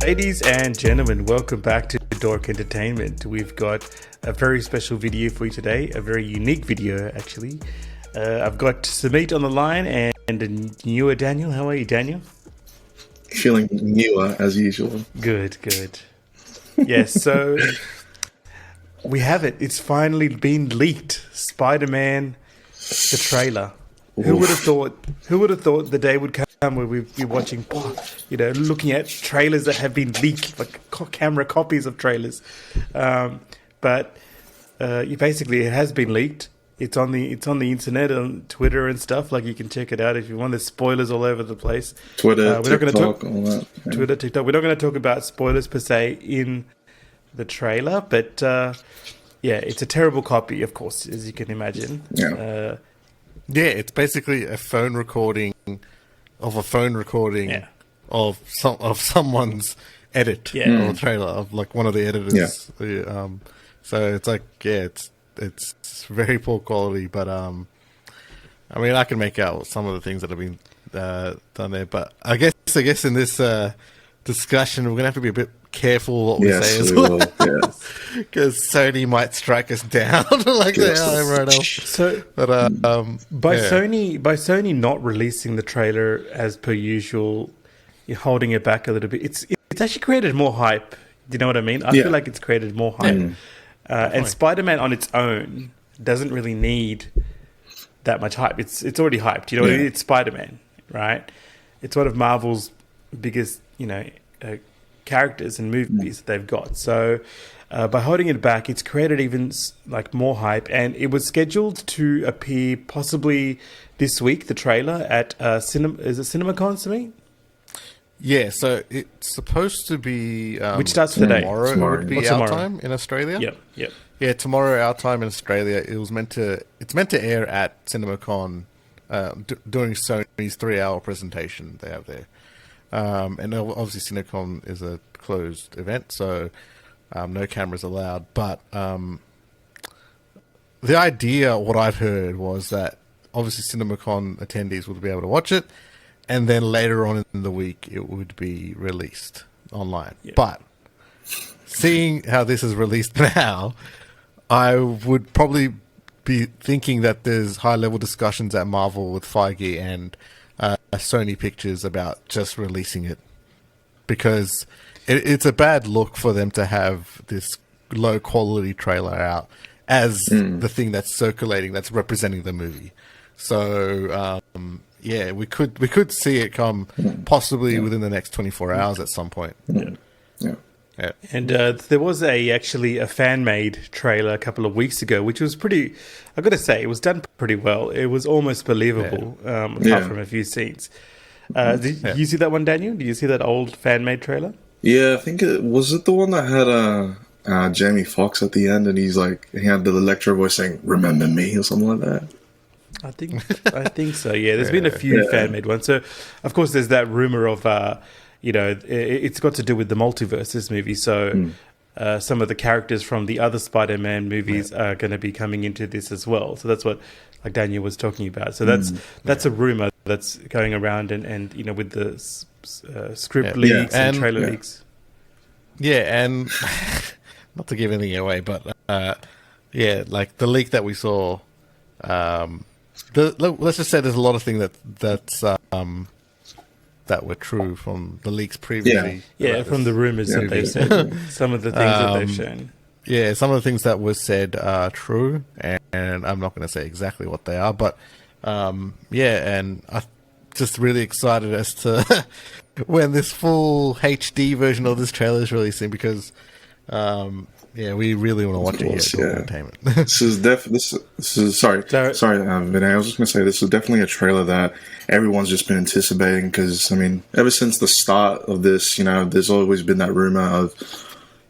Ladies and gentlemen, welcome back to Dork Entertainment. We've got a very special video for you today, a very unique video actually. I've got Samit on the line and a newer Daniel. How are you, Daniel? Feeling newer as usual. Good. Yes, so we have it. It's finally been leaked. Spider-Man, the trailer. Who would have thought? Who would have thought the day would come where we'd be watching, looking at trailers that have been leaked, like camera copies of trailers. But basically, it has been leaked. It's on the internet, on Twitter and stuff. Like, you can check it out if you want. There's spoilers all over the place. Twitter, TikTok, all that. Yeah. Twitter, TikTok. We're not going to talk about spoilers per se in the trailer, but it's a terrible copy, of course, as you can imagine. Yeah. It's basically a phone recording of someone's edit or trailer of like one of the editors. Yeah. So it's like it's very poor quality, but I mean, I can make out some of the things that have been done there. But I guess in this discussion, we're gonna have to be a bit careful what we say as well, because Sony might strike us down like they are everyone else. So, but by Sony not releasing the trailer as per usual, you're holding it back a little bit. It's actually created more hype. Do you know what I mean? I feel like it's created more hype. And Spider-Man on its own doesn't really need that much hype. It's already hyped. You know what I mean? It's Spider-Man, right? It's one of Marvel's biggest, characters and movies that they've got. So by holding it back, it's created even like more hype, and it was scheduled to appear possibly this week, the trailer at is it CinemaCon to me? Yeah, so it's supposed to be which starts today. Tomorrow would be our time in Australia. Yep. Yeah, tomorrow our time in Australia. It's meant to air at CinemaCon, during Sony's 3-hour presentation they have there. And obviously CinemaCon is a closed event, so no cameras allowed. But the idea, what I've heard, was that obviously CinemaCon attendees would be able to watch it, and then later on in the week it would be released online. Yeah. But seeing how this is released now, I would probably be thinking that there's high-level discussions at Marvel with Feige and Sony Pictures about just releasing it, because it's a bad look for them to have this low quality trailer out as the thing that's circulating, that's representing the movie. So we could see it come possibly within the next 24 hours at some point. Yeah. And there was actually a fan-made trailer a couple of weeks ago, which was pretty, I've got to say, it was done pretty well. It was almost believable, apart from a few scenes. Did you see that one, Daniel? Did you see that old fan-made trailer? Yeah, I think was it the one that had Jamie Foxx at the end, and he had the Electro voice saying "Remember me" or something like that. I think so. Yeah, there's been a few fan-made ones. So, of course, there's that rumor of it's got to do with the multiverse, this movie. So some of the characters from the other Spider-Man movies are going to be coming into this as well. So that's what like Daniel was talking about. So that's a rumor that's going around, and with the script leaks and trailer leaks. Yeah, and not to give anything away, but like the leak that we saw. Let's just say there's a lot of things that were true from the leaks previously. Yeah, from the rumors that they've said. Some of the things that they've shown. Yeah, some of the things that were said are true, and I'm not going to say exactly what they are, but and I'm just really excited as to when this full HD version of this trailer is releasing, because we really want to watch it here at Entertainment. This is sorry, Vinay. I was just going to say, this is definitely a trailer that everyone's just been anticipating, because, I mean, ever since the start of this, there's always been that rumor of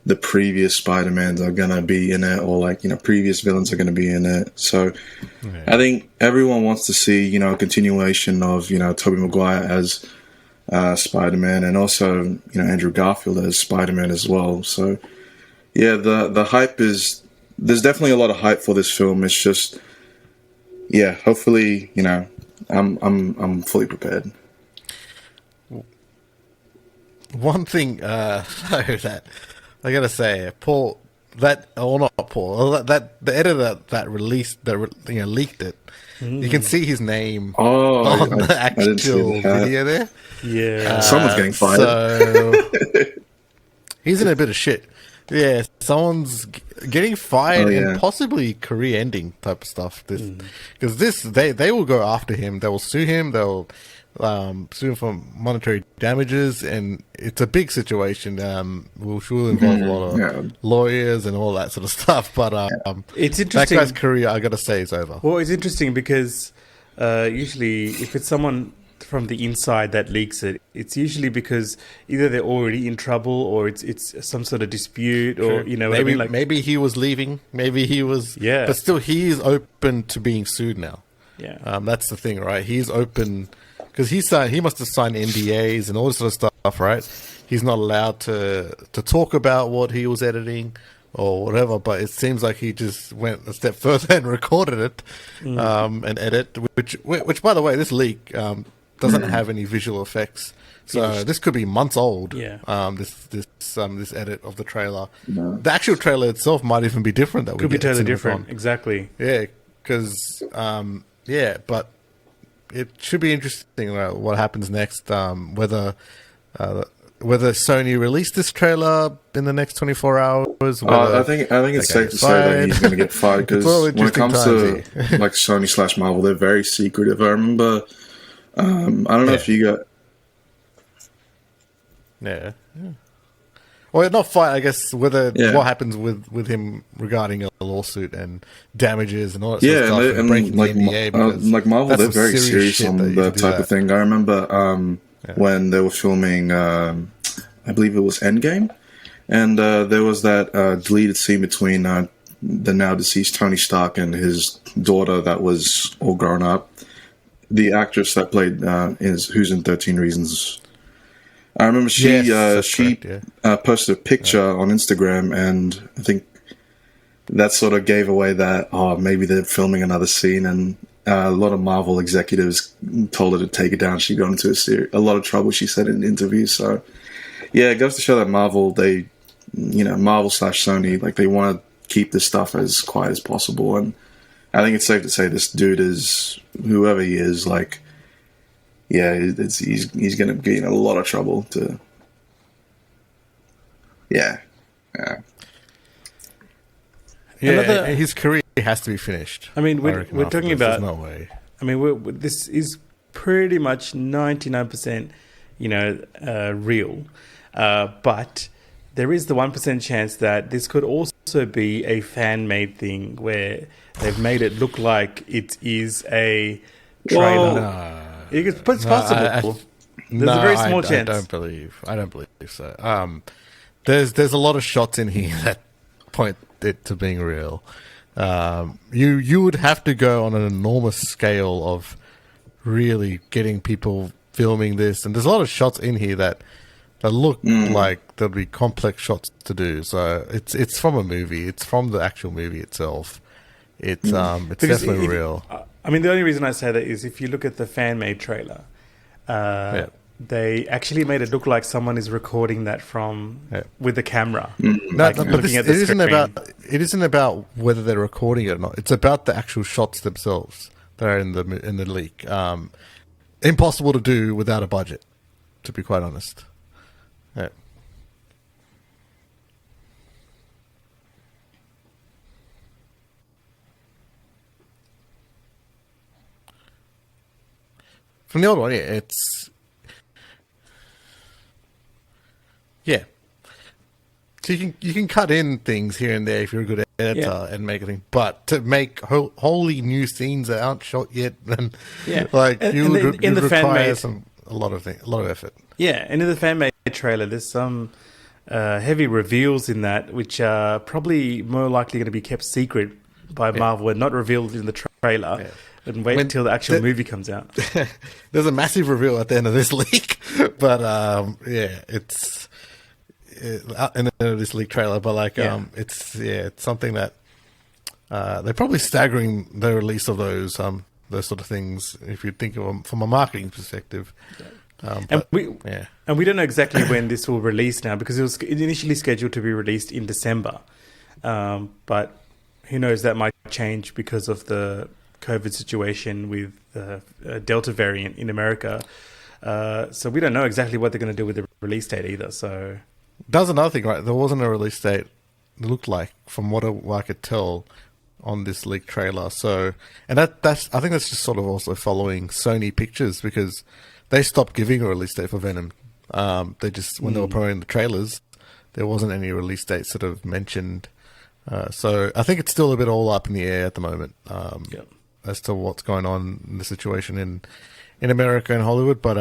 the previous Spider-Mans are going to be in it, or previous villains are going to be in it. So I think everyone wants to see, a continuation of, Tobey Maguire as Spider-Man, and also, Andrew Garfield as Spider-Man as well. So yeah, the hype there's definitely a lot of hype for this film. It's just, hopefully, I'm fully prepared. one thing that I gotta say, Paul, not Paul, that the editor that released leaked it. You can see his name on the actual video there. Yeah, someone's getting fired. So he's in a bit of shit. Yeah, someone's getting fired and possibly career-ending type of stuff. Because they will go after him. They will sue him. They'll sue him for monetary damages, and it's a big situation. Which will involve a lot of lawyers and all that sort of stuff. But it's interesting. That guy's career, I got to say, is over. Well, it's interesting because usually, if it's someone from the inside that leaks it, it's usually because either they're already in trouble or it's some sort of dispute, or maybe he was leaving, maybe he was, but still he is open to being sued now. That's the thing, right? He's open because he must have signed NDAs and all this sort of stuff, right? He's not allowed to talk about what he was editing or whatever, but it seems like he just went a step further and recorded it and edit, which by the way, this leak doesn't have any visual effects, so this could be months old. This edit of the trailer, the actual trailer itself might even be different. That could be totally different. Exactly. Yeah, because but it should be interesting what happens next. Whether Sony released this trailer in the next 24 hours. I think it's safe to say that he's going to get fired because when it comes to like Sony / Marvel, they're very secretive. I remember. I don't know if you got. Yeah. Well, not fight. I guess what happens with him regarding a lawsuit and damages and all that sort of stuff. And breaking like, the NDA like Marvel, they're very serious on that type of thing. I remember when they were filming, I believe it was Endgame, and there was that deleted scene between the now deceased Tony Stark and his daughter that was all grown up. The actress that played who's in 13 Reasons. I remember she posted a picture on Instagram, and I think that sort of gave away that maybe they're filming another scene, and a lot of Marvel executives told her to take it down. She got into a lot of trouble, she said in interviews. So yeah, it goes to show that Marvel / Sony, like they want to keep this stuff as quiet as possible, and I think it's safe to say this dude is, whoever he is, like, he's going to be in a lot of trouble to, his career has to be finished. I mean, we're talking about. There's no way. I mean, this is pretty much 99%, real, but there is the 1% chance that this could also be a fan-made thing where they've made it look like it is a trailer. It's possible. There's a very small chance. I don't believe so. There's a lot of shots in here that point it to being real. You would have to go on an enormous scale of really getting people filming this, and there's a lot of shots in here that look like there'll be complex shots to do. So it's from a movie. It's from the actual movie itself. It's definitely real. I mean, the only reason I say that is if you look at the fan-made trailer, they actually made it look like someone is recording that with the camera. It isn't about whether they're recording it or not. It's about the actual shots themselves that are in the leak. Impossible to do without a budget, to be quite honest. Yeah. From the old one, it's So you can cut in things here and there if you're a good editor and make a thing, but to make wholly new scenes that aren't shot yet, then you would require a lot of effort. Yeah, and in the fan made trailer, there's some heavy reveals in that, which are probably more likely going to be kept secret by Marvel and not revealed in the trailer. Yeah. And wait until the actual movie comes out. There's a massive reveal at the end of this leak, but it's in the end of this leak trailer. But it's something that they're probably staggering the release of those sort of things. If you think of them from a marketing perspective, And we don't know exactly when this will release now, because it was initially scheduled to be released in December. But who knows, that might change because of the COVID situation with the Delta variant in America. So we don't know exactly what they're going to do with the release date either. So that's another thing, right? There wasn't a release date, it looked like, from what I could tell on this leaked trailer. So, and that's I think that's just sort of also following Sony Pictures, because they stopped giving a release date for Venom. They just, when they were promoting the trailers, there wasn't any release date sort of mentioned. So I think it's still a bit all up in the air at the moment as to what's going on in the situation in America and Hollywood. But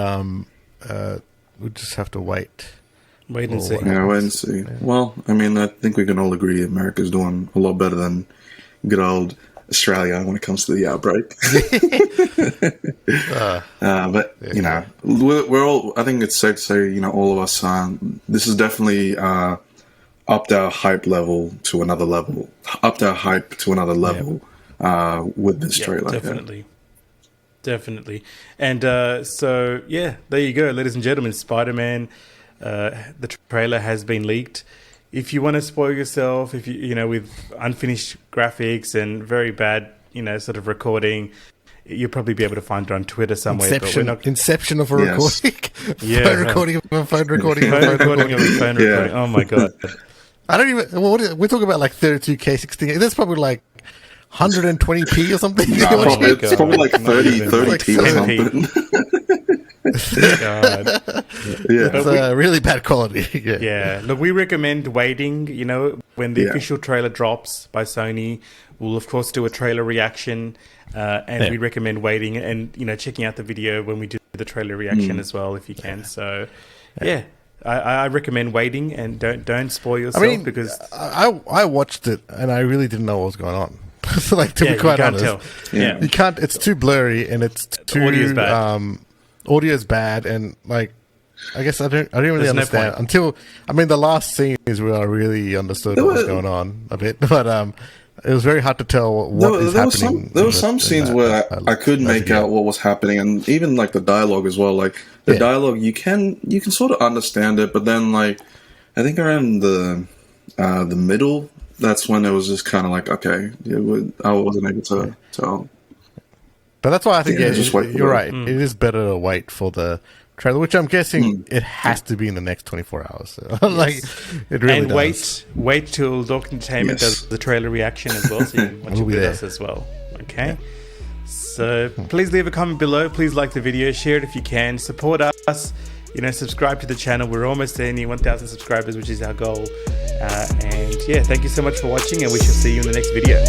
we just have to wait. Wait and see. Yeah, wait and see. Yeah. Well, I mean, I think we can all agree America's doing a lot better than good old Australia when it comes to the outbreak. But you know, we're all. I think it's safe to say, you know, all of us. This is definitely upped our hype level to another level. Upped our hype to another level with this trailer. Definitely. And so yeah, there you go, ladies and gentlemen. Spider-Man. The trailer has been leaked. If you want to spoil yourself, if you know, with unfinished graphics and very bad, you know, sort of recording, you'll probably be able to find it on Twitter somewhere. Inception of a recording. Phone recording of a phone recording. Phone recording of a phone recording. Oh my god. I don't even. We're talking about like 32K 16. That's probably like 120p or something. It's probably like 30p or something. God. It's really bad quality. Yeah. Look, we recommend waiting. You know, when the official trailer drops by Sony, we'll of course do a trailer reaction, and we recommend waiting and, you know, checking out the video when we do the trailer reaction as well, if you can. So, I recommend waiting and don't spoil yourself, because I watched it and I really didn't know what was going on. Like, to be quite honest, you can't. It's too blurry and it's too audio's bad, and like, I guess I don't really understand until, I mean, the last scene is where I really understood what was going on a bit, but it was very hard to tell what is happening. There were some scenes where I could make out what was happening, and even like the dialogue as well. Like the dialogue, you can sort of understand it, but then like I think around the middle, that's when it was just kind of like, okay, I wasn't able to tell. But that's why I think you're right. It is better to wait for the trailer, which I'm guessing it has to be in the next 24 hours. So, like, it really and does. wait till Dork Entertainment does the trailer reaction as well, so you can watch it with us as well. Okay. Yeah. So please leave a comment below. Please like the video, share it if you can. Support us. You know, subscribe to the channel. We're almost there, near 1,000 subscribers, which is our goal. And yeah, thank you so much for watching, and we shall see you in the next video.